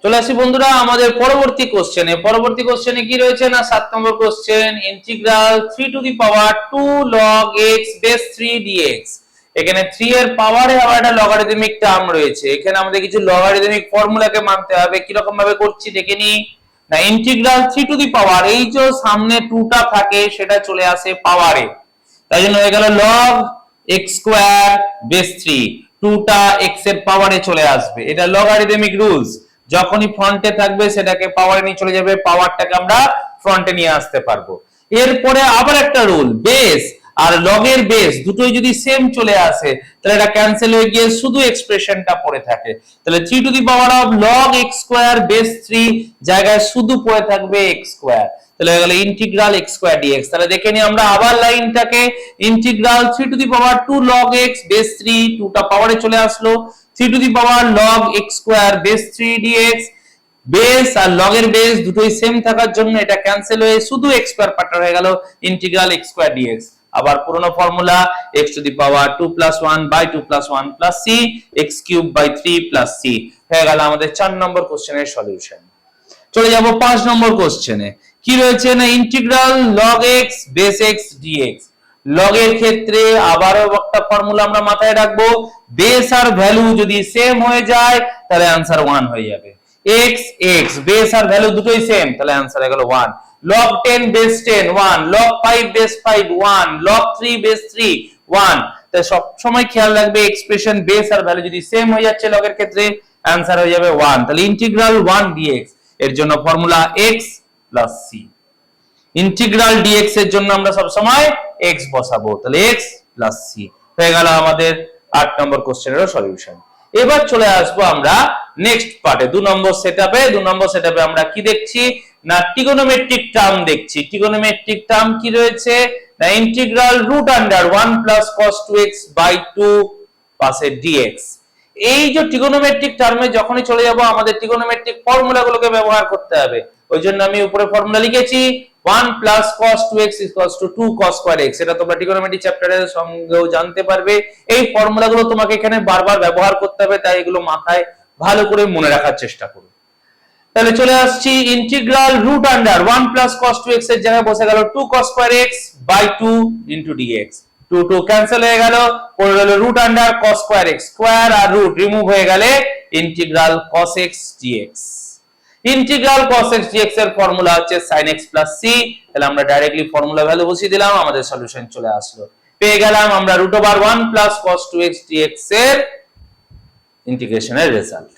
চলে আসি বন্ধুরা আমাদের পরবর্তী কোশ্চেনে কি রয়েছে না 7 নম্বর question integral 3 to the power 2 log x base 3 dx। এখানে 3 এর পাওয়ারে আবার একটা লগারিদমিক টার্ম রয়েছে। এখানে আমাদের কিছু লগারিদমিক ফর্মুলাকে মানতে হবে। কি রকম ভাবে করছি দেখে নি না ইন্টিগ্রাল 3 টু দি পাওয়ার এই যে সামনে 2 টা থাকে সেটা চলে আসে পাওয়ারে, তাই জন্য হয়ে গেল log x স্কয়ার বেস 3 2 টা x এর পাওয়ারে চলে আসবে। এটা লগারিদমিক রুলস, যখনই ফ্রন্টে থাকবে সেটাকে পাওয়ারে নিয়ে চলে যাবে, পাওয়ারটাকে আমরা ফ্রন্টে নিয়ে আসতে পারবো। এরপরে আবার একটা রুল, বেস আর লগের বেস দুটোই যদি সেম চলে আসে তাহলে এটা ক্যান্সেল হয়ে গিয়ে শুধু এক্সপ্রেশনটা পড়ে থাকে। তাহলে 3 to the power of log x square base 3 জায়গায় শুধু পড়ে থাকবে x স্কয়ার, তাহলে হয়ে গেল ইন্টিগ্রাল x স্কয়ার dx। তাহলে দেখে নি আমরা আবার লাইনটাকে, integral 3 to the power 2 log x base 3 2টা পাওয়ারে চলে আসলো, 3 to the power log x square base 3 dx। Base আর লগ এর বেস দুটোই সেম থাকার জন্য এটা ক্যান্সেল হয়ে শুধু x স্কয়ার পার্টটা হয়ে গেল ইন্টিগ্রাল x স্কয়ার dx। আবার পুরনো formula x two the power 2 + 1 / 2 + 1 + c x cube / 3 + c হয়ে গেল আমাদের 4 নম্বর কোশ্চেনের সলিউশন। চলে যাব 5 নম্বর কোশ্চেনে। কি রয়েছে না integral log x base x dx। Log এর ক্ষেত্রে আবারও একটা ফর্মুলা আমরা মাথায় রাখবো, বেস আর ভ্যালু যদি সেম হয়ে যায় তাহলে आंसर 1 হয়ে যাবে। x x বেস আর ভ্যালু দুটোই সেম তাহলে आंसर হয়ে গেল 1। log 10 base 10 1, log 5 base 5 1, log 3 base 3 1। তাই সব সময় খেয়াল রাখবে এক্সপ্রেশন বেস আর ভ্যালু যদি সেম হয়ে যাচ্ছে লগ এর ক্ষেত্রে आंसर হয়ে যাবে 1। তাহলে ইন্টিগ্রাল 1 dx এর জন্য formula x + c। Integral dx এর জন্য আমরা সব সময় x বসাবো, তাহলে x + c হয়ে গেল আমাদের 8 নম্বর কোশ্চেনেরও সলিউশন। এবার চলে আসবো আমরা নেক্সট পার্টে 2 নম্বর সেটআপে আমরা কি দেখছি না ট্রিগোনোমেট্রিক টার্ম দেখছি। ট্রিগোনোমেট্রিক টার্ম কি রয়েছে না ইন্টিগ্রাল √1 + cos 2x / 2 পাশে dx। এই যে ট্রিগোনোমেট্রিক টার্মে যখনই চলে যাব আমাদের ট্রিগোনোমেট্রিক ফর্মুলাগুলোকে ব্যবহার করতে হবে। ওইজন্য আমি উপরে ফর্মুলা লিখেছি 1 + cos 2x = 2 cos square x। এটা তোমরা ট্রিগোনোমেট্রি চ্যাপ্টারের সঙ্গেও জানতে পারবে। এই ফর্মুলাগুলো তোমাকে এখানে বারবার ব্যবহার করতে হবে, তাই এগুলো মাথায় ভালো করে মনে রাখার চেষ্টা করো। তাহলে চলে আসছি ইন্টিগ্রাল √1 + cos 2x এর জায়গায় বসে গেল 2 cos square x / 2 dx। 2 2 cancel হয়ে গেল, পড়ে গেল √1 cos square x স্কয়ার আর রুট রিমুভ হয়ে গেলে integral cos x dx। Integral cos x dx এর ফর্মুলা হচ্ছে sin x + c। তাহলে আমরা ডাইরেক্টলি ফর্মুলা ভ্যালু বসিয়ে দিলাম, আমাদের সলিউশন চলে আসলো। পেয়ে গেলাম আমরা √1 + cos 2x dx এর ইন্টিগ্রেশনের রেজাল্ট।